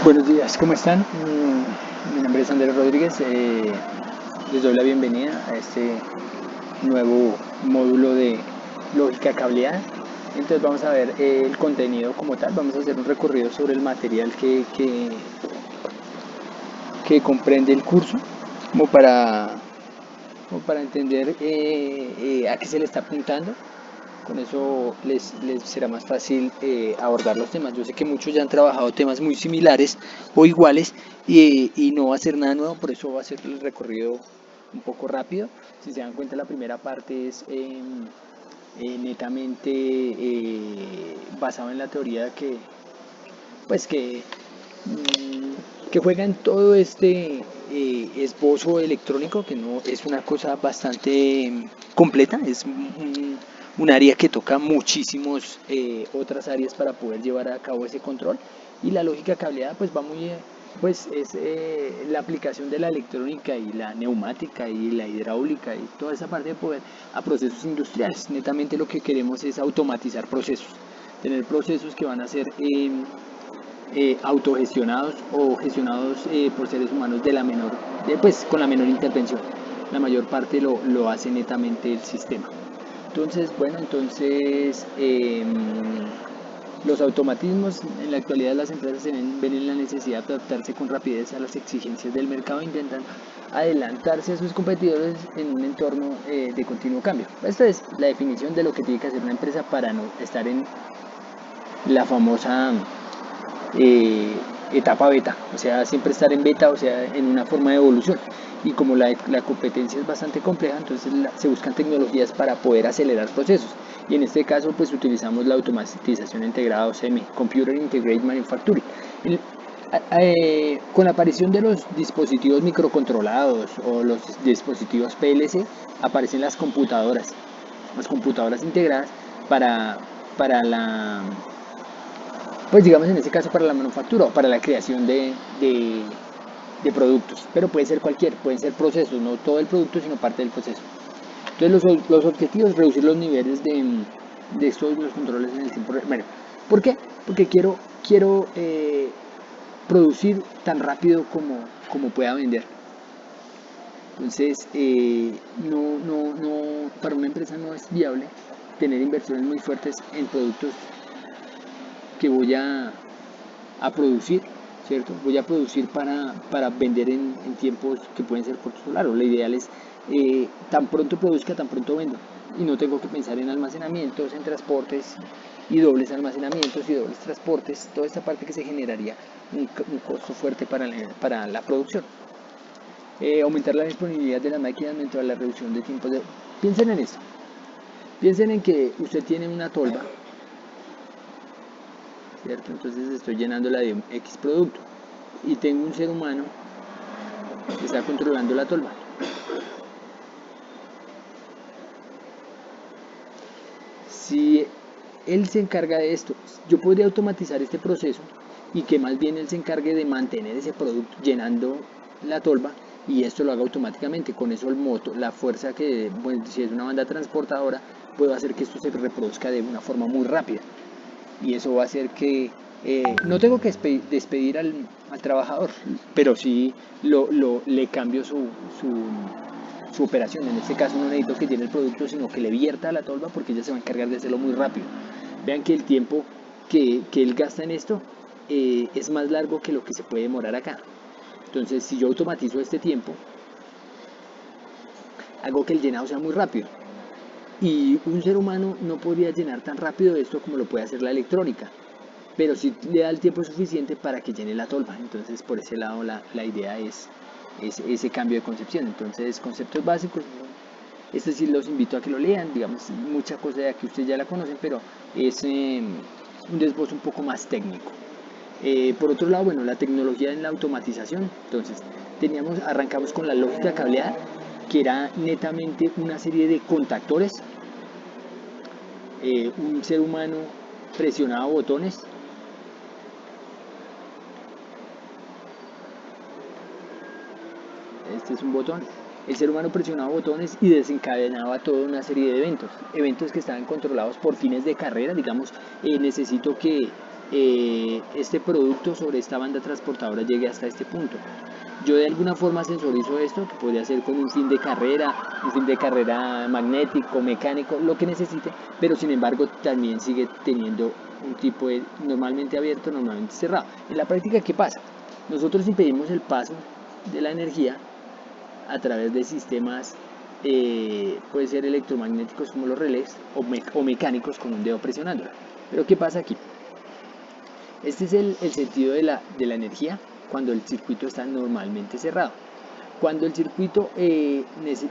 Buenos días, ¿cómo están? Mi nombre es Andrés Rodríguez. Les doy la bienvenida a este nuevo módulo de lógica cableada. Entonces vamos a ver el contenido como tal. Vamos a hacer un recorrido sobre el material que comprende el curso, como para entender a qué se le está apuntando. Con eso les será más fácil abordar los temas. Yo sé que muchos ya han trabajado temas muy similares o iguales y no va a ser nada nuevo, por eso va a ser el recorrido un poco rápido. Si se dan cuenta, la primera parte es netamente basado en la teoría pues que juega en todo este esbozo electrónico, que no es una cosa bastante completa, es un área que toca muchísimos otras áreas para poder llevar a cabo ese control. Y la lógica cableada pues va muy pues es la aplicación de la electrónica y la neumática y la hidráulica y toda esa parte de poder a procesos industriales. Netamente lo que queremos es automatizar procesos, tener procesos que van a ser autogestionados o gestionados por seres humanos pues con la menor intervención. La mayor parte lo hace netamente el sistema. Entonces, bueno, los automatismos en la actualidad las empresas ven en la necesidad de adaptarse con rapidez a las exigencias del mercado e intentan adelantarse a sus competidores en un entorno de continuo cambio. Esta es la definición de lo que tiene que hacer una empresa para no estar en la famosa etapa beta, o sea, siempre estar en beta, o sea, en una forma de evolución. Y como la competencia es bastante compleja, entonces se buscan tecnologías para poder acelerar procesos. Y en este caso, pues utilizamos la automatización integrada o CMI, Computer Integrated Manufacturing. Con la aparición de los dispositivos microcontrolados o los dispositivos PLC, aparecen las computadoras integradas para, para la pues digamos en este caso para la manufactura o para la creación de productos, pero puede ser pueden ser procesos, no todo el producto, sino parte del proceso. Entonces los objetivos, reducir los niveles de estos los controles en el tiempo real. Bueno, ¿por qué? Porque quiero producir tan rápido como pueda vender. Entonces, para una empresa no es viable tener inversiones muy fuertes en productos que voy a producir, ¿cierto? Voy a producir para vender en tiempos que pueden ser cortos o largos. Lo ideal es tan pronto produzca, tan pronto vendo. Y no tengo que pensar en almacenamientos, en transportes y dobles almacenamientos y dobles transportes. Toda esta parte que se generaría un costo fuerte para la producción. Aumentar la disponibilidad de las máquinas mientras la reducción de tiempos de... Piensen en esto. Piensen en que usted tiene una tolva, ¿cierto? Entonces estoy llenándola de X producto y tengo un ser humano que está controlando la tolva. Si él se encarga de esto, yo podría automatizar este proceso y que más bien él se encargue de mantener ese producto llenando la tolva y esto lo haga automáticamente. Con eso la fuerza que, bueno, si es una banda transportadora, puedo hacer que esto se reproduzca de una forma muy rápida. Y eso va a hacer que no tengo que despedir al trabajador, pero sí le cambio su operación. En este caso no necesito que llene el producto, sino que le vierta a la tolva porque ella se va a encargar de hacerlo muy rápido. Vean que el tiempo que él gasta en esto es más largo que lo que se puede demorar acá. Entonces, si yo automatizo este tiempo, hago que el llenado sea muy rápido. Y un ser humano no podría llenar tan rápido esto como lo puede hacer la electrónica, pero sí le da el tiempo suficiente para que llene la tolva. Entonces, por ese lado, la idea es ese cambio de concepción. Entonces, conceptos básicos, este sí los invito a que lo lean, digamos, mucha cosa ya que ustedes ya la conocen, pero es un desbozo un poco más técnico. Por otro lado, bueno, la tecnología en la automatización. Entonces, arrancamos con la lógica cableada, que era netamente una serie de contactores. Un ser humano presionaba botones. Este es un botón. El ser humano presionaba botones y desencadenaba toda una serie de eventos que estaban controlados por fines de carrera. Digamos, necesito que este producto sobre esta banda transportadora llegue hasta este punto. Yo de alguna forma sensorizo esto, que podría ser con un fin de carrera magnético, mecánico, lo que necesite, pero sin embargo también sigue teniendo un tipo de normalmente abierto, normalmente cerrado. En la práctica, ¿qué pasa? Nosotros impedimos el paso de la energía a través de sistemas, puede ser electromagnéticos como los relés o mecánicos con un dedo presionándola. Pero ¿qué pasa aquí? Este es el sentido de la energía cuando el circuito está normalmente cerrado. Cuando el circuito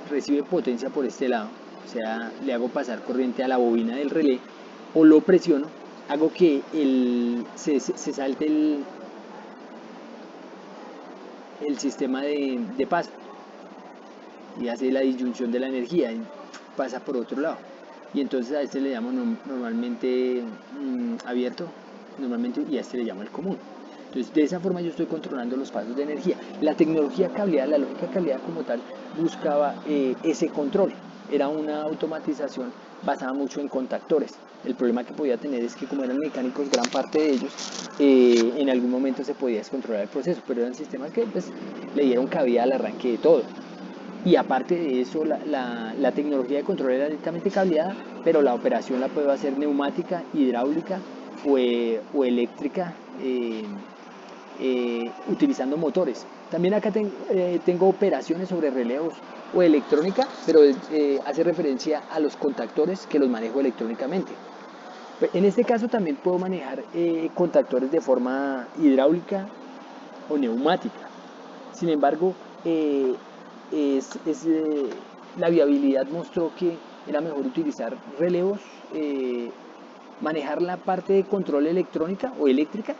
recibe potencia por este lado, o sea, le hago pasar corriente a la bobina del relé o lo presiono, hago que se salte el sistema de paso y hace la disyunción de la energía y pasa por otro lado. Y entonces a este le llamo normalmente abierto, normalmente, y a este le llamo el común. Entonces de esa forma yo estoy controlando los pasos de energía. La tecnología cableada, la lógica cableada como tal, buscaba ese control. Era una automatización basada mucho en contactores. El problema que podía tener es que como eran mecánicos, gran parte de ellos, en algún momento se podía descontrolar el proceso, pero eran sistemas que pues, le dieron cabida al arranque de todo. Y aparte de eso, la tecnología de control era directamente cableada, pero la operación la puedo hacer neumática, hidráulica o eléctrica, utilizando motores. También acá tengo operaciones sobre relevos o electrónica, pero hace referencia a los contactores que los manejo electrónicamente. En este caso también puedo manejar contactores de forma hidráulica o neumática. Sin embargo, la viabilidad mostró que era mejor utilizar relevos, manejar la parte de control electrónica o eléctrica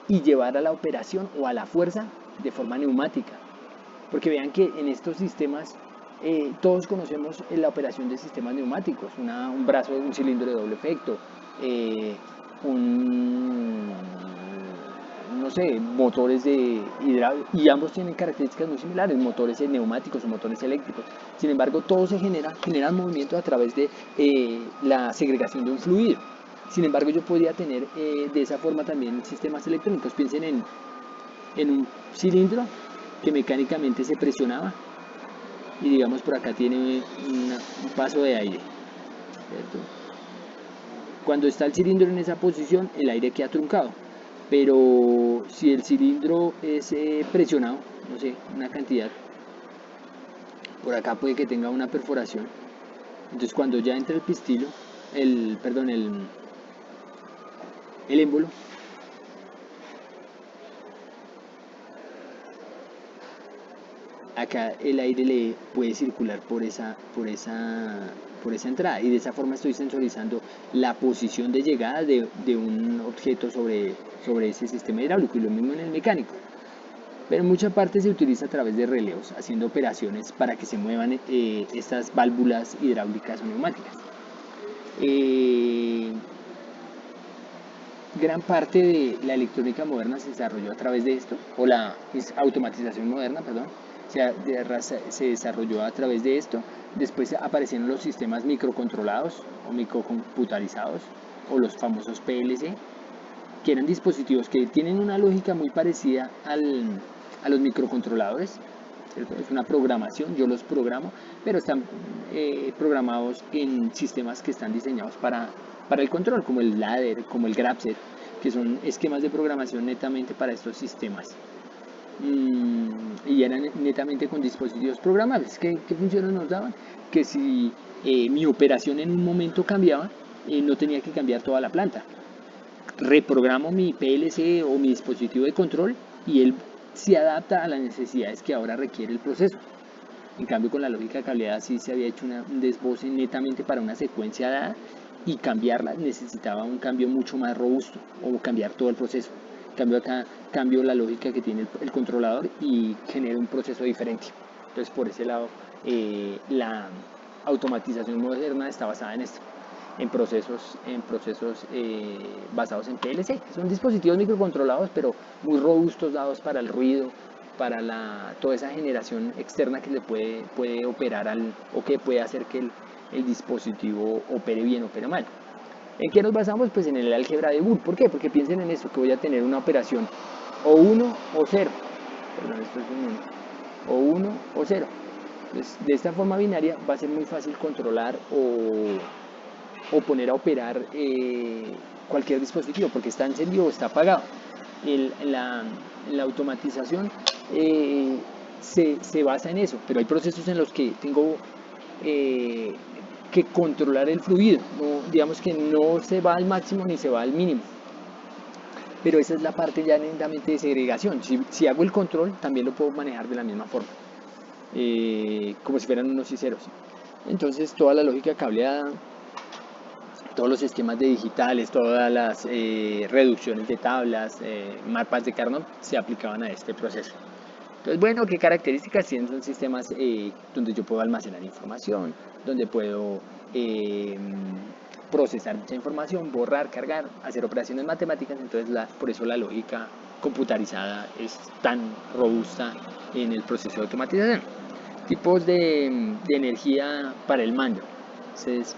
y llevar a la operación o a la fuerza de forma neumática. Porque vean que en estos sistemas todos conocemos la operación de sistemas neumáticos, un brazo, un cilindro de doble efecto, no sé, motores de hidráulica, y ambos tienen características muy similares, motores neumáticos o motores eléctricos. Sin embargo, todo generan movimiento a través de la segregación de un fluido. Sin embargo, yo podría tener de esa forma también sistemas electrónicos. Piensen en un cilindro que mecánicamente se presionaba y digamos por acá tiene un paso de aire, ¿cierto? Cuando está el cilindro en esa posición, el aire queda truncado. Pero si el cilindro es presionado, no sé, una cantidad, por acá puede que tenga una perforación. Entonces cuando ya entra el pistilo, el émbolo, acá el aire le puede circular por esa entrada, y de esa forma estoy sensorizando la posición de llegada de un objeto sobre ese sistema hidráulico, y lo mismo en el mecánico. Pero en mucha parte se utiliza a través de relevos, haciendo operaciones para que se muevan estas válvulas hidráulicas o neumáticas. Gran parte de la electrónica moderna se desarrolló a través de esto, o la automatización moderna, perdón, se desarrolló a través de esto. Después aparecieron los sistemas microcontrolados o microcomputarizados, o los famosos PLC, que eran dispositivos que tienen una lógica muy parecida a los microcontroladores, ¿cierto? Es una programación, yo los programo, pero están programados en sistemas que están diseñados para el control, como el ladder, como el grabset, que son esquemas de programación netamente para estos sistemas. Y eran netamente con dispositivos programables. ¿Qué funciones nos daban? Que si mi operación en un momento cambiaba, no tenía que cambiar toda la planta. Reprogramo mi PLC o mi dispositivo de control y él se adapta a las necesidades que ahora requiere el proceso. En cambio, con la lógica cableada sí se había hecho un desboce netamente para una secuencia dada, y cambiarla necesitaba un cambio mucho más robusto, o cambiar todo el proceso. En cambio acá cambio la lógica que tiene el controlador y genera un proceso diferente. Entonces por ese lado la automatización moderna está basada en esto, en procesos basados en PLC, que son dispositivos microcontrolados pero muy robustos, dados para el ruido, para toda esa generación externa que le puede operar o que puede hacer que el dispositivo opere bien, opere mal. ¿En qué nos basamos? Pues en el álgebra de Boole. ¿Por qué? Porque piensen en esto, que voy a tener una operación o 1 o 0. Perdón, esto es un 1. O 1 o 0. Entonces, de esta forma binaria va a ser muy fácil controlar o poner a operar cualquier dispositivo, porque está encendido o está apagado. La automatización se basa en eso, pero hay procesos en los que tengo que controlar el fluido, no, digamos que no se va al máximo ni se va al mínimo, pero esa es la parte ya netamente de segregación. Si hago el control, también lo puedo manejar de la misma forma, como si fueran unos y ceros. Entonces toda la lógica cableada, todos los esquemas de digitales, todas las reducciones de tablas, mapas de Carnot se aplicaban a este proceso. Entonces, bueno, ¿qué características tienen? Son sistemas donde yo puedo almacenar información, donde puedo procesar mucha información, borrar, cargar, hacer operaciones matemáticas. Entonces, por eso la lógica computarizada es tan robusta en el proceso de automatización. Tipos de energía para el mando. Entonces,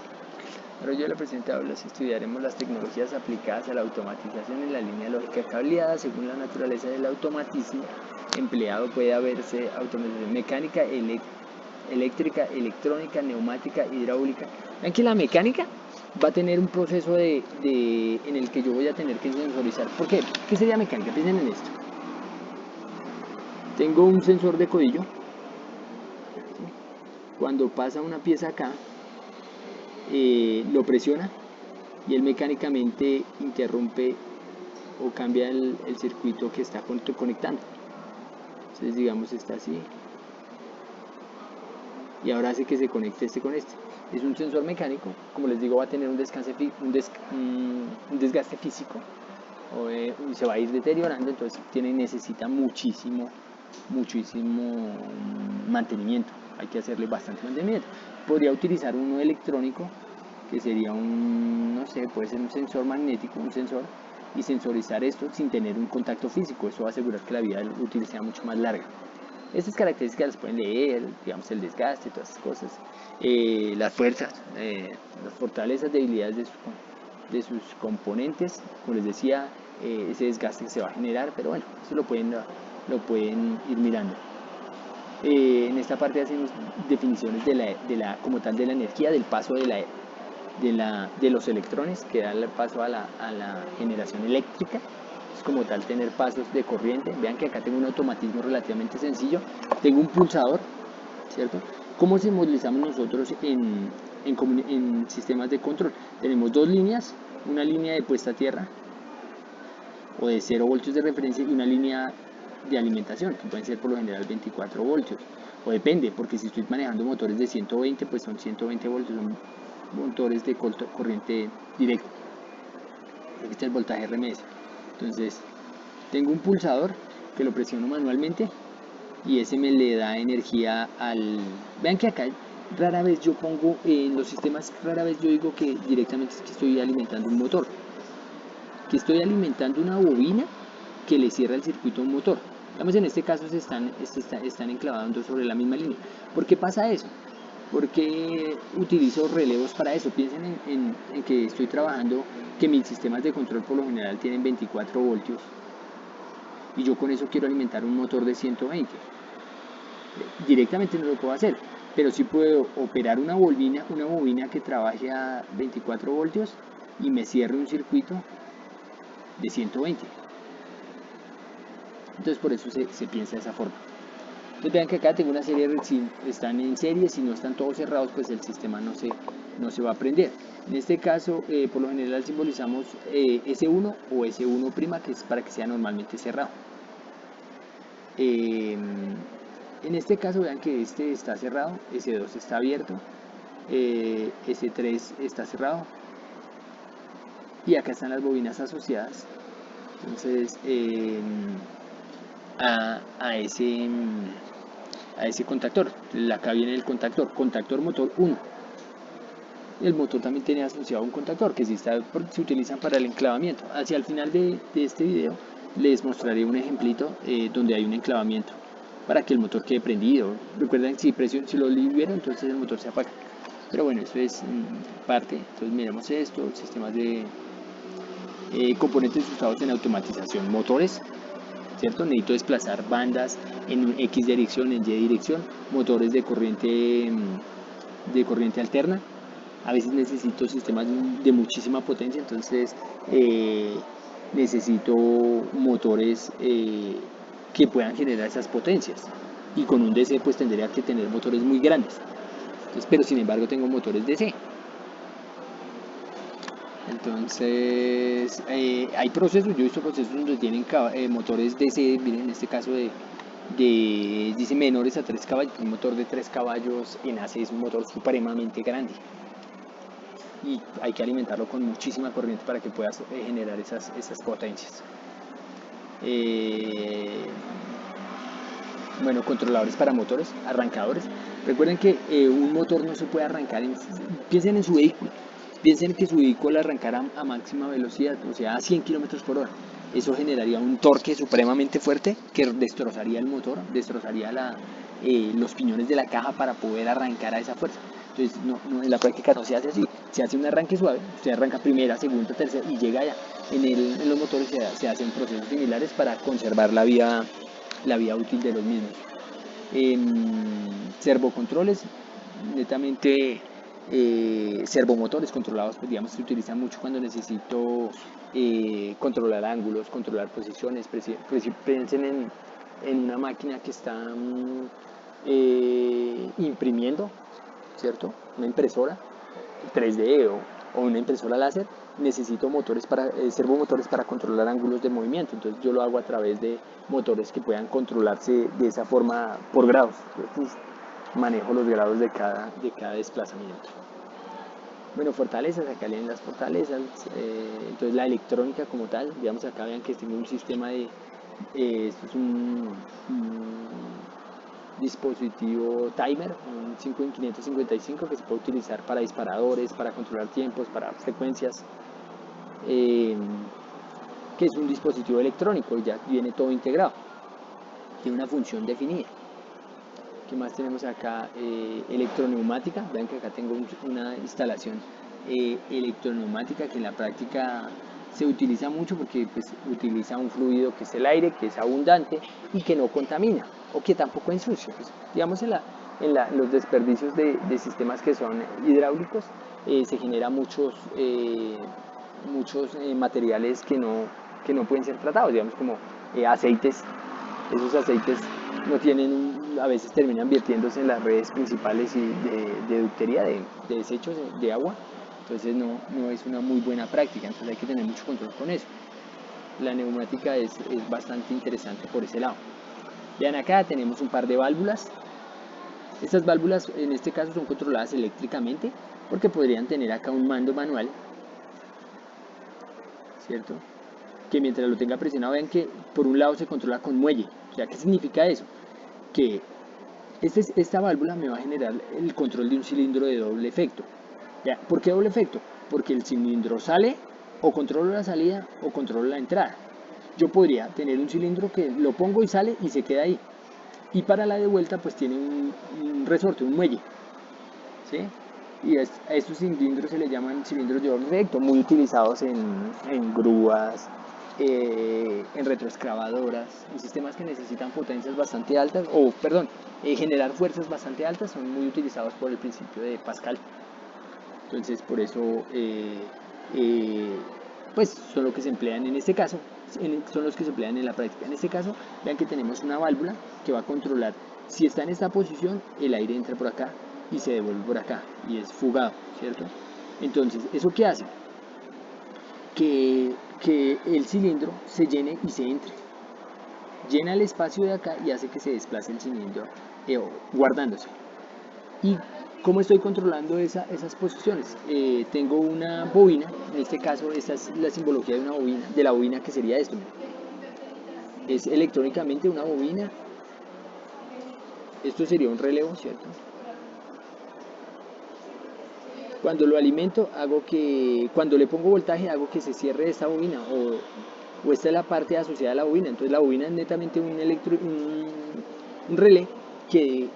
pero yo le presente aulas, estudiaremos las tecnologías aplicadas a la automatización en la línea lógica cableada. Según la naturaleza del automatismo empleado puede haberse automatización mecánica, eléctrica, electrónica, neumática, hidráulica. Ven que la mecánica va a tener un proceso en el que yo voy a tener que sensorizar. ¿Por qué? ¿Qué sería mecánica? Piensen en esto. Tengo un sensor de codillo. Cuando pasa una pieza acá, lo presiona y él mecánicamente interrumpe o cambia el circuito que está conectando. Entonces, digamos, está así y ahora hace que se conecte este con este. Es un sensor mecánico, como les digo, va a tener un desgaste físico y se va a ir deteriorando, entonces necesita muchísimo mantenimiento. Hay que hacerle bastante mantenimiento. Podría utilizar uno electrónico, que sería no sé, puede ser un sensor magnético, y sensorizar esto sin tener un contacto físico. Eso va a asegurar que la vida útil sea mucho más larga. Estas características las pueden leer, digamos, el desgaste, todas esas cosas, las fuerzas, las fortalezas, debilidades de sus componentes, como les decía, ese desgaste que se va a generar, pero bueno, eso lo pueden ir mirando. En esta parte hacemos definiciones como tal de la energía, del paso de los electrones que da el paso a la generación eléctrica. Es como tal tener pasos de corriente. Vean que acá tengo un automatismo relativamente sencillo. Tengo un pulsador, ¿cierto? ¿Cómo simbolizamos nosotros en sistemas de control? Tenemos dos líneas, una línea de puesta a tierra o de 0 voltios de referencia y una línea de alimentación, que pueden ser por lo general 24 voltios, o depende, porque si estoy manejando motores de 120, pues son 120 voltios, son motores de corriente directa. Aquí está el voltaje RMS. Entonces, tengo un pulsador que lo presiono manualmente y ese me le da energía Vean que acá rara vez yo pongo, en los sistemas, rara vez yo digo que directamente es que estoy alimentando un motor, que estoy alimentando una bobina que le cierra el circuito a un motor. Digamos, en este caso están enclavados sobre la misma línea. ¿Por qué pasa eso? Porque utilizo relevos para eso. Piensen en que estoy trabajando, que mis sistemas de control por lo general tienen 24 voltios y yo con eso quiero alimentar un motor de 120. Directamente no lo puedo hacer, pero sí puedo operar una bobina que trabaje a 24 voltios y me cierre un circuito de 120. Entonces por eso se piensa de esa forma. Entonces vean que acá tengo una serie, si están en serie, si no están todos cerrados, pues el sistema no se va a prender. En este caso, por lo general simbolizamos S1 o S1', que es para que sea normalmente cerrado. En este caso vean que este está cerrado, S2 está abierto, S3 está cerrado y acá están las bobinas asociadas. Entonces a ese contactor, acá viene el contactor motor 1. El motor también tiene asociado un contactor que se utilizan para el enclavamiento. Hacia el final de este video les mostraré un ejemplito donde hay un enclavamiento para que el motor quede prendido. Recuerden, si lo libero, entonces el motor se apaga. Pero bueno, eso es parte. Entonces miremos esto, sistemas de componentes usados en automatización, motores, ¿cierto? Necesito desplazar bandas en X dirección, en Y dirección, motores de corriente alterna. A veces necesito sistemas de muchísima potencia, entonces necesito motores que puedan generar esas potencias. Y con un DC pues tendría que tener motores muy grandes. Entonces, pero sin embargo tengo motores DC. Entonces hay procesos, yo he visto procesos donde tienen motores DC, miren en este caso dice menores a 3 caballos, un motor de 3 caballos en AC es un motor supremamente grande y hay que alimentarlo con muchísima corriente para que pueda generar esas potencias. Bueno, controladores para motores, arrancadores. Recuerden que un motor no se puede arrancar, piensen en su vehículo, piensen que su vehículo arrancara a máxima velocidad, o sea, a 100 km por hora. Eso generaría un torque supremamente fuerte que destrozaría el motor, destrozaría los piñones de la caja para poder arrancar a esa fuerza. Entonces, en la práctica no se hace así, se hace un arranque suave, se arranca primera, segunda, tercera y llega allá. En los motores se hacen procesos similares para conservar la vida útil de los mismos. Servocontroles, netamente servomotores controlados, pues digamos se utilizan mucho cuando necesito controlar ángulos, controlar posiciones. Piensen en una máquina que está imprimiendo, ¿cierto? Una impresora 3D o una impresora láser. Necesito servomotores para controlar ángulos de movimiento, entonces yo lo hago a través de motores que puedan controlarse de esa forma por grados. Entonces, manejo los grados de cada desplazamiento. Bueno, fortalezas, acá leen las fortalezas. Entonces la electrónica como tal, digamos acá vean que tengo un sistema de esto es un dispositivo timer, un 5555 que se puede utilizar para disparadores, para controlar tiempos, para frecuencias, que es un dispositivo electrónico y ya viene todo integrado, tiene una función definida. ¿Qué más tenemos acá? Electroneumática, vean que acá tengo una instalación electroneumática que en la práctica se utiliza mucho porque pues, utiliza un fluido que es el aire, que es abundante y que no contamina o que tampoco ensucia. Pues, digamos en los desperdicios de sistemas que son hidráulicos se generan muchos materiales que no pueden ser tratados, digamos como aceites. Esos aceites no tienen a veces terminan vertiéndose en las redes principales de ductería, de desechos de agua. Entonces no es una muy buena práctica, entonces hay que tener mucho control con eso. La neumática es bastante interesante por ese lado. Vean acá tenemos un par de válvulas. Estas válvulas en este caso son controladas eléctricamente porque podrían tener acá un mando manual, ¿cierto? Que mientras lo tenga presionado, vean que por un lado se controla con muelle. O sea, ¿qué significa eso? Que esta válvula me va a generar el control de un cilindro de doble efecto. ¿Ya? ¿Por qué doble efecto? Porque el cilindro sale, o controlo la salida o controlo la entrada. Yo podría tener un cilindro que lo pongo y sale y se queda ahí. Y para la de vuelta pues tiene un resorte, un muelle. ¿Sí? Y a estos cilindros se les llaman cilindros de doble efecto, muy utilizados en grúas, en retroexcavadoras, en sistemas que necesitan potencias bastante altas, generar fuerzas bastante altas, son muy utilizados por el principio de Pascal. Entonces por eso pues son los que se emplean en este caso, son los que se emplean en la práctica. En este caso, vean que tenemos una válvula que va a controlar, si está en esta posición, el aire entra por acá y se devuelve por acá y es fugado, ¿cierto? Entonces, ¿eso qué hace? Que el cilindro se llene y se entre. Llena el espacio de acá y hace que se desplace el cilindro guardándose. ¿Y cómo estoy controlando esas posiciones? Tengo una bobina, en este caso esta es la simbología de una bobina, de la bobina que sería esto. Es electrónicamente una bobina. Esto sería un relevo, ¿cierto? Cuando lo alimento, cuando le pongo voltaje, hago que se cierre esta bobina o esta es la parte asociada a la bobina. Entonces la bobina es netamente un relé que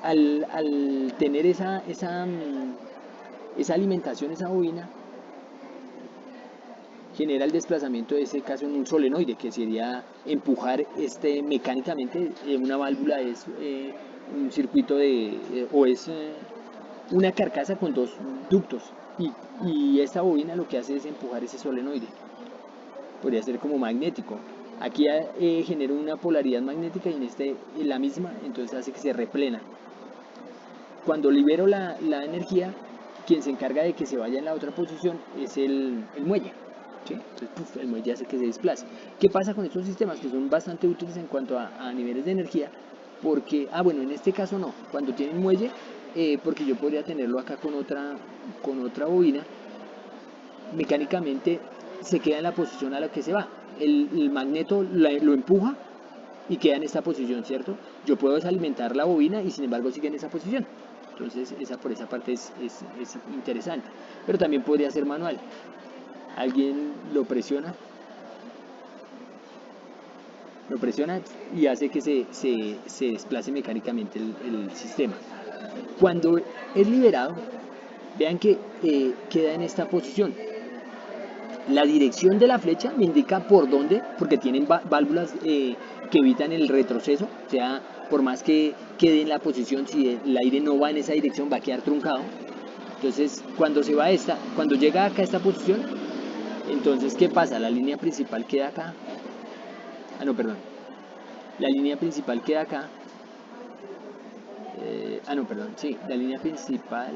al tener esa alimentación, esa bobina, genera el desplazamiento de ese caso en un solenoide, que sería empujar mecánicamente. Una válvula es un circuito o es una carcasa con dos ductos, y esta bobina lo que hace es empujar ese solenoide. Podría ser como magnético. Aquí genera una polaridad magnética y en la misma, entonces hace que se replena. Cuando libero la energía, quien se encarga de que se vaya en la otra posición es el muelle. ¿Sí? Entonces, el muelle hace que se desplace. ¿Qué pasa con estos sistemas? Que son bastante útiles en cuanto a niveles de energía, porque, bueno, en este caso no, cuando tienen muelle, porque yo podría tenerlo acá con otra bobina, mecánicamente se queda en la posición a la que se va. El magneto lo empuja y queda en esta posición, ¿cierto? Yo puedo desalimentar la bobina y sin embargo sigue en esa posición. Entonces por esa parte es interesante. Pero también podría ser manual. Alguien lo presiona y hace que se desplace mecánicamente el sistema. Cuando es liberado, vean que queda en esta posición. La dirección de la flecha me indica por dónde, porque tienen válvulas que evitan el retroceso. O sea, por más que quede en la posición, si el aire no va en esa dirección, va a quedar truncado. Entonces, cuando llega acá a esta posición, entonces, ¿qué pasa? La línea principal queda acá. La línea principal queda acá. La línea principal...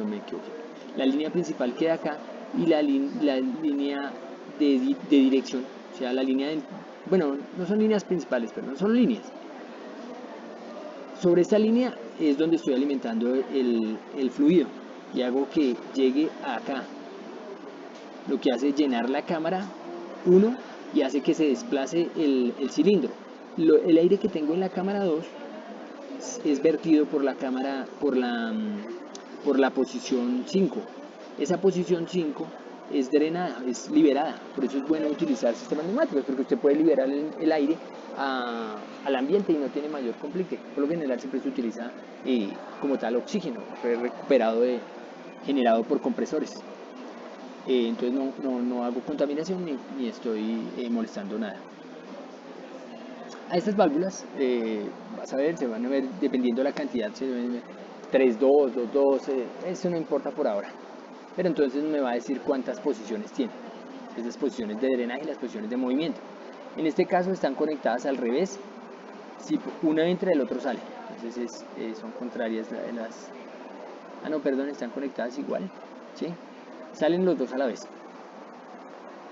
me equivoqué. La línea principal queda acá y la línea de dirección, o sea, la línea no son líneas principales, perdón, son líneas. Sobre esta línea es donde estoy alimentando el fluido y hago que llegue acá. Lo que hace es llenar la cámara 1 y hace que se desplace el cilindro. El aire que tengo en la cámara 2 es vertido por la posición 5. Esa posición 5 es drenada, es liberada. Por eso es bueno utilizar sistemas neumáticos, porque usted puede liberar el aire al ambiente y no tiene mayor complique. Por lo general siempre se utiliza como tal oxígeno recuperado generado por compresores. Entonces no hago contaminación ni estoy molestando nada. A estas válvulas, se van a ver dependiendo de la cantidad, 3.2, 2.2, eso no importa por ahora. Pero entonces me va a decir cuántas posiciones tiene. Estas posiciones de drenaje y las posiciones de movimiento. En este caso están conectadas al revés. Si una entra, el otro sale. Entonces son contrarias las... están conectadas igual. ¿Sí? Salen los dos a la vez.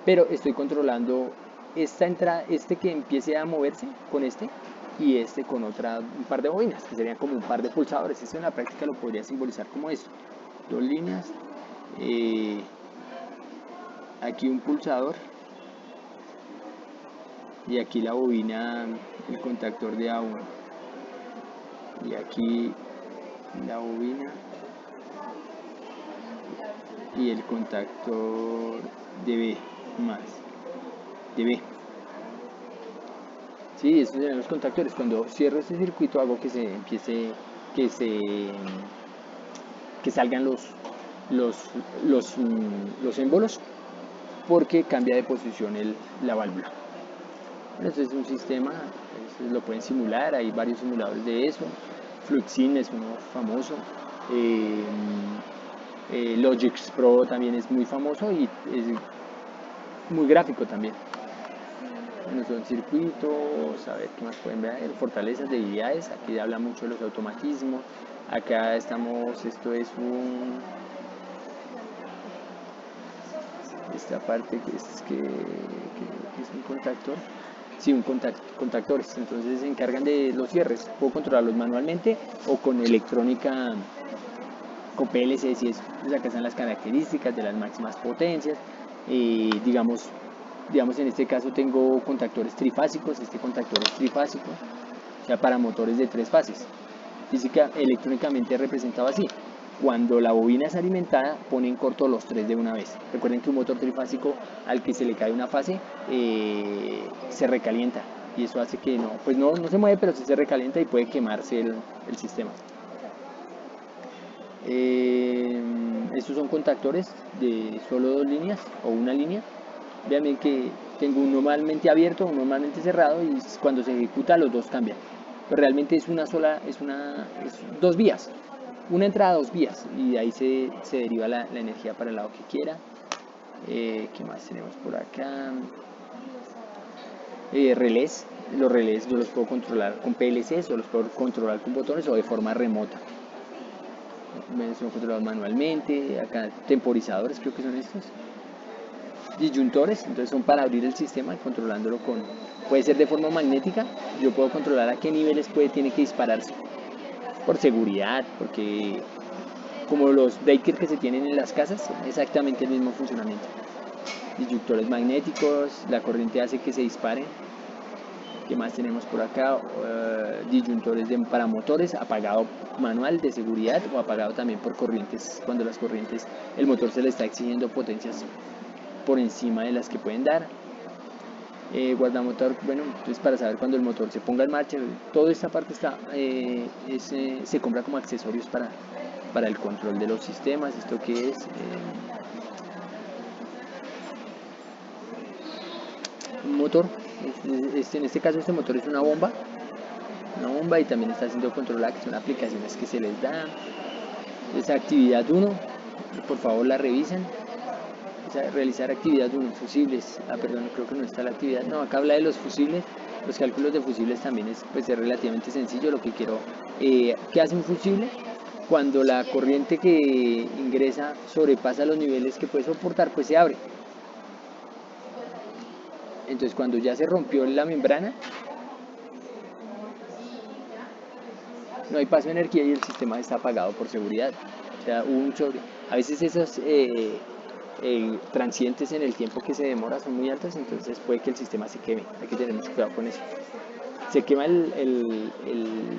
Pero estoy controlando esta entrada, que empiece a moverse con y con un par de bobinas, que serían como un par de pulsadores. Esto en la práctica lo podría simbolizar como esto: 2 líneas, aquí un pulsador y aquí la bobina, el contactor de A1, y aquí la bobina y el contactor de B de B. Sí, estos serían los contactores. Cuando cierro este circuito hago que salgan los émbolos, porque cambia de posición la válvula. Bueno, este es un sistema, lo pueden simular, hay varios simuladores de eso. Fluxin es uno famoso, Logix Pro también es muy famoso y es muy gráfico también. Bueno, son circuitos, a ver qué más pueden ver, fortalezas, debilidades. Aquí habla mucho de los automatismos. Acá estamos, esto es esta parte que es un contactor. Sí, contactores. Entonces se encargan de los cierres. Puedo controlarlos manualmente o con electrónica, con PLC, si es. Entonces acá están las características de las máximas potencias. Digamos, en este caso tengo contactores trifásicos. Este contactor es trifásico, o sea, para motores de 3 fases. Electrónicamente representado así. Cuando la bobina es alimentada, pone en corto los 3 de una vez. Recuerden que un motor trifásico, al que se le cae una fase, se recalienta. y eso hace que no se mueve, pero sí se recalienta y puede quemarse el sistema. Estos son contactores de solo 2 líneas o una línea. Vean bien que tengo un normalmente abierto, un normalmente cerrado, y cuando se ejecuta los dos cambian. Pero realmente es una sola, es 2 vías, una entrada, 2 vías, y de ahí se deriva la energía para el lado que quiera. ¿Qué más tenemos por acá? Relés. Los relés yo los puedo controlar con PLCs o los puedo controlar con botones o de forma remota. Son controlados manualmente. Acá temporizadores, creo que son estos. Disyuntores, entonces son para abrir el sistema, controlándolo puede ser de forma magnética. Yo puedo controlar a qué niveles tiene que dispararse, por seguridad, porque como los breakers que se tienen en las casas, exactamente el mismo funcionamiento. Disyuntores magnéticos, la corriente hace que se disparen. ¿Qué más tenemos por acá? Disyuntores para motores, apagado manual de seguridad o apagado también por corrientes, cuando las corrientes, el motor se le está exigiendo potencias por encima de las que pueden dar. Guardamotor, bueno, entonces para saber cuando el motor se ponga en marcha. Toda esta parte se compra como accesorios para el control de los sistemas. ¿Esto qué es? Un motor. En este caso este motor es una bomba y también está siendo controlada, que son aplicaciones que se les dan. Esa actividad 1, por favor la revisen. Realizar actividad 1, fusibles. Perdón, creo que no está la actividad. No, acá habla de los fusibles. Los cálculos de fusibles también es relativamente sencillo. Lo que quiero, ¿qué hace un fusible? Cuando la corriente que ingresa sobrepasa los niveles que puede soportar, pues se abre. Entonces cuando ya se rompió la membrana, no hay paso de energía y el sistema está apagado por seguridad. O sea, a veces esos transientes en el tiempo que se demora son muy altos, entonces puede que el sistema se queme. Hay que tener mucho cuidado con eso. Se quema el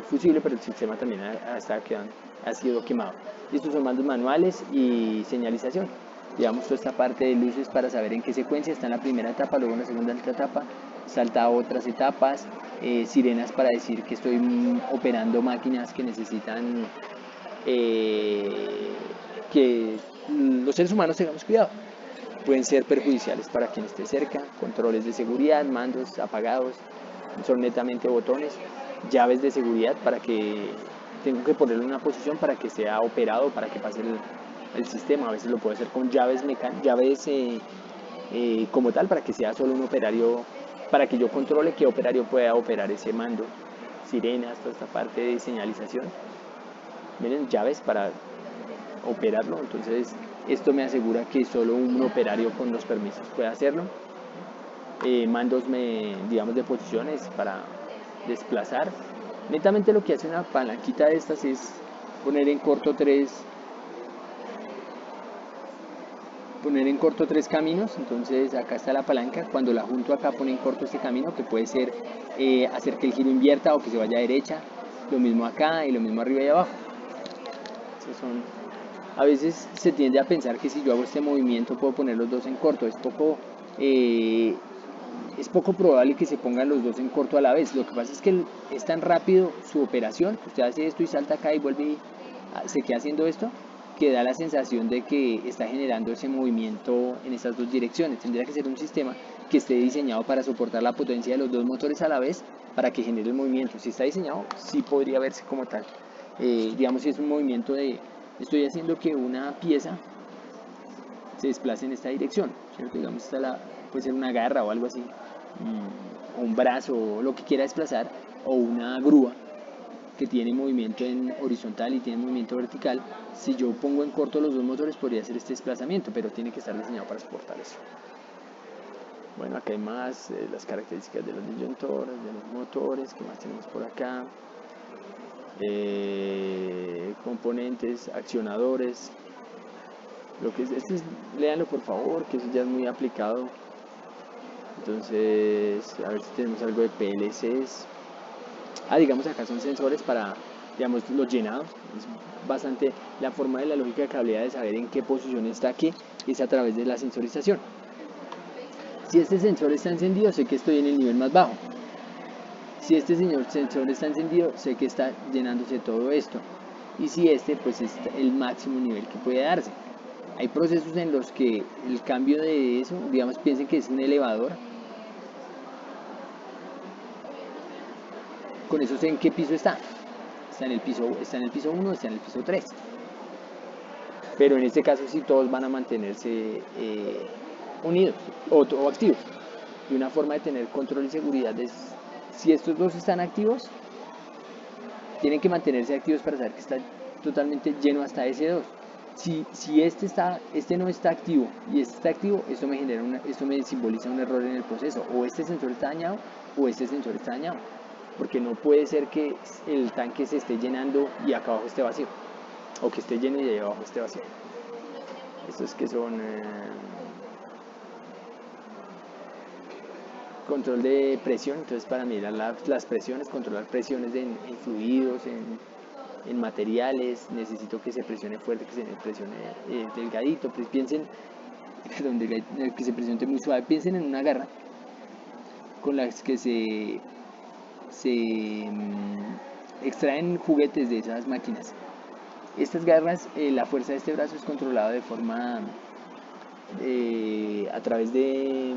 fusible, pero el sistema también ha sido quemado. Estos son mandos manuales y señalización. Llevamos toda esta parte de luces para saber en qué secuencia está en la primera etapa, luego en la segunda etapa, salta a otras etapas, sirenas para decir que estoy operando máquinas que necesitan que los seres humanos tengamos cuidado. Pueden ser perjudiciales para quien esté cerca, controles de seguridad, mandos apagados, son netamente botones, llaves de seguridad para que tengo que ponerlo en una posición para que sea operado, para que pase el sistema. A veces lo puedo hacer con llaves como tal, para que sea solo un operario, para que yo controle qué operario pueda operar ese mando. Sirenas, toda esta parte de señalización. Miren, llaves para operarlo, entonces esto me asegura que solo un operario con los permisos puede hacerlo. Mandos digamos de posiciones para desplazar. Netamente lo que hace una palanquita de estas es poner en corto tres caminos. Entonces acá está la palanca, cuando la junto acá pone en corto este camino, que puede ser hacer que el giro invierta o que se vaya a derecha. Lo mismo acá y lo mismo arriba y abajo. A veces se tiende a pensar que si yo hago este movimiento puedo poner los dos en corto. Es poco probable que se pongan los dos en corto a la vez. Lo que pasa es que es tan rápido su operación, usted hace esto y salta acá y vuelve y se queda haciendo esto, que da la sensación de que está generando ese movimiento en estas dos direcciones. Tendría que ser un sistema que esté diseñado para soportar la potencia de los dos motores a la vez para que genere el movimiento. Si está diseñado, sí podría verse como tal. Digamos, si es un movimiento estoy haciendo que una pieza se desplace en esta dirección, ¿cierto? Digamos, puede ser una garra o algo así, o un brazo, o lo que quiera desplazar, o una grúa que tiene movimiento en horizontal y tiene movimiento vertical. Si yo pongo en corto los dos motores podría hacer este desplazamiento, pero tiene que estar diseñado para soportar eso. Bueno, acá hay más las características de los disyuntores, de los motores. ¿Qué más tenemos por acá? Componentes, accionadores. Léanlo por favor, que eso ya es muy aplicado. Entonces, a ver si tenemos algo de PLCs. Digamos acá son sensores para, digamos, los llenados. Es bastante la forma de la lógica de cableado de saber en qué posición está aquí, es a través de la sensorización. Si este sensor está encendido, sé que estoy en el nivel más bajo. Si este sensor está encendido, sé que está llenándose todo esto. Y si este, pues es el máximo nivel que puede darse. Hay procesos en los que el cambio de eso, digamos, piensen que es un elevador. Con eso sé en qué piso está. Está en el piso 1, está en el piso 3. Pero en este caso sí todos van a mantenerse unidos o activos. Y una forma de tener control y seguridad es, si estos dos están activos, tienen que mantenerse activos para saber que está totalmente lleno hasta ese 2. Si este no está activo y este está activo, esto me simboliza un error en el proceso. O este sensor está dañado o este sensor está dañado. Porque no puede ser que el tanque se esté llenando y acá abajo esté vacío. O que esté lleno y de ahí abajo esté vacío. Estos que son control de presión, entonces para mirar las presiones, controlar presiones en fluidos, en materiales, necesito que se presione fuerte, que se presione delgadito, pues piensen, perdón, que se presione muy suave, piensen en una garra con las que se extraen juguetes de esas máquinas. Estas garras, la fuerza de este brazo es controlada de forma a través de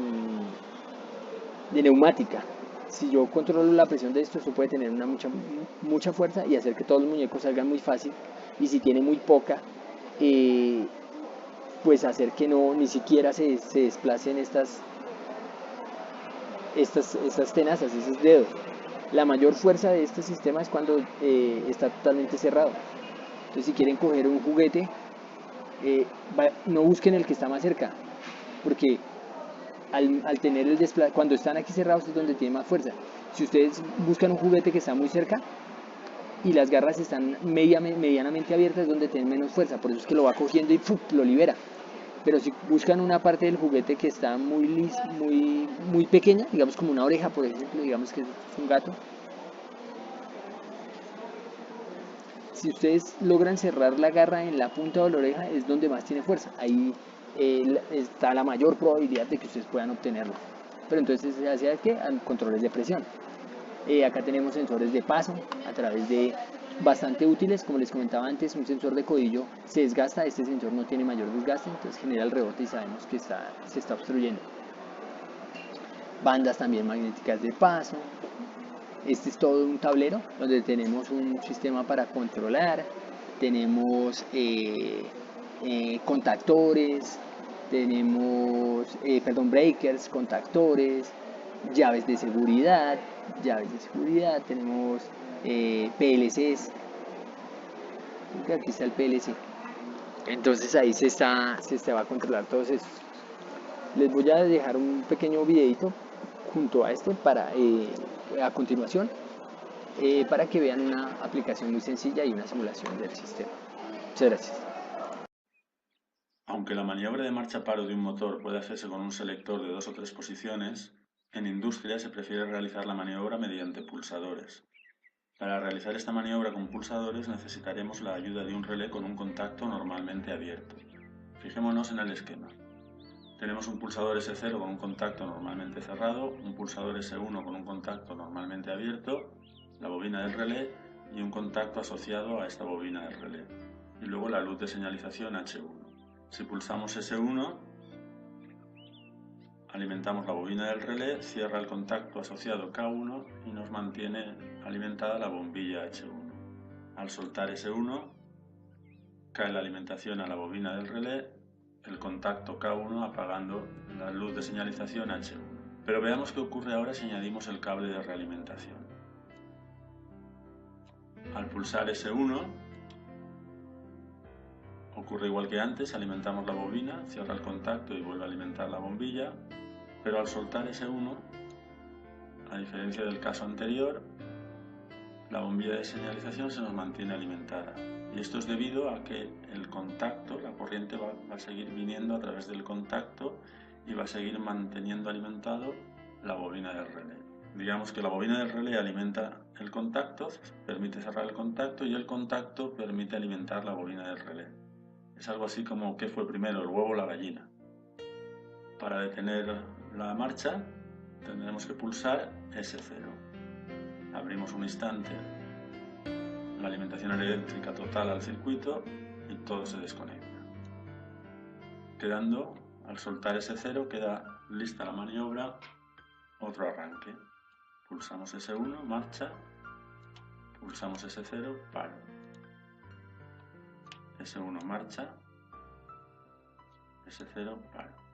neumática. Si yo controlo la presión de esto puede tener mucha fuerza y hacer que todos los muñecos salgan muy fácil. Y si tiene muy poca, pues hacer que ni siquiera se desplacen estas tenazas, esos dedos. La mayor fuerza de este sistema es cuando está totalmente cerrado. Entonces si quieren coger un juguete, no busquen el que está más cerca, porque al tener el desplazo, cuando están aquí cerrados es donde tiene más fuerza. Si ustedes buscan un juguete que está muy cerca y las garras están medianamente abiertas, es donde tienen menos fuerza, por eso es que lo va cogiendo y ¡pum!, lo libera. Pero si buscan una parte del juguete que está muy pequeña, digamos como una oreja, por ejemplo, digamos que es un gato, si ustedes logran cerrar la garra en la punta de la oreja, es donde más tiene fuerza. Ahí está la mayor probabilidad de que ustedes puedan obtenerlo. Pero entonces se hace ¿qué? Controles de presión. Acá tenemos sensores de paso a través de bastante útiles, como les comentaba antes, un sensor de codillo se desgasta, este sensor no tiene mayor desgaste, entonces genera el rebote y sabemos que se está obstruyendo. Bandas también magnéticas de paso. Este es todo un tablero donde tenemos un sistema para controlar, tenemos contactores, tenemos breakers, contactores, llaves de seguridad, tenemos PLCs. Aquí está el PLC. Entonces ahí se va a controlar todos estos. Les voy a dejar un pequeño videito junto a este a continuación para que vean una aplicación muy sencilla y una simulación del sistema. Muchas gracias. Aunque la maniobra de marcha paro de un motor puede hacerse con un selector de 2 o 3 posiciones, en industria se prefiere realizar la maniobra mediante pulsadores. Para realizar esta maniobra con pulsadores necesitaremos la ayuda de un relé con un contacto normalmente abierto. Fijémonos en el esquema. Tenemos un pulsador S0 con un contacto normalmente cerrado, un pulsador S1 con un contacto normalmente abierto, la bobina del relé y un contacto asociado a esta bobina del relé. Y luego la luz de señalización H1. Si pulsamos S1, alimentamos la bobina del relé, cierra el contacto asociado K1 y nos mantiene alimentada la bombilla H1. Al soltar S1, cae la alimentación a la bobina del relé, el contacto K1 apagando la luz de señalización H1. Pero veamos qué ocurre ahora si añadimos el cable de realimentación. Al pulsar S1, ocurre igual que antes, alimentamos la bobina, cierra el contacto y vuelve a alimentar la bombilla, pero al soltar S1, a diferencia del caso anterior, la bombilla de señalización se nos mantiene alimentada. Y esto es debido a que el contacto, la corriente va a seguir viniendo a través del contacto y va a seguir manteniendo alimentado la bobina del relé. Digamos que la bobina del relé alimenta el contacto, permite cerrar el contacto y el contacto permite alimentar la bobina del relé. Es algo así como ¿qué fue primero, el huevo o la gallina? Para detener la marcha tendremos que pulsar S0. abrimos un instante la alimentación eléctrica total al circuito y todo se desconecta. Quedando, al soltar ese 0, queda lista la maniobra, otro arranque. Pulsamos S1, marcha, pulsamos S0, paro. S1, marcha, S0, paro.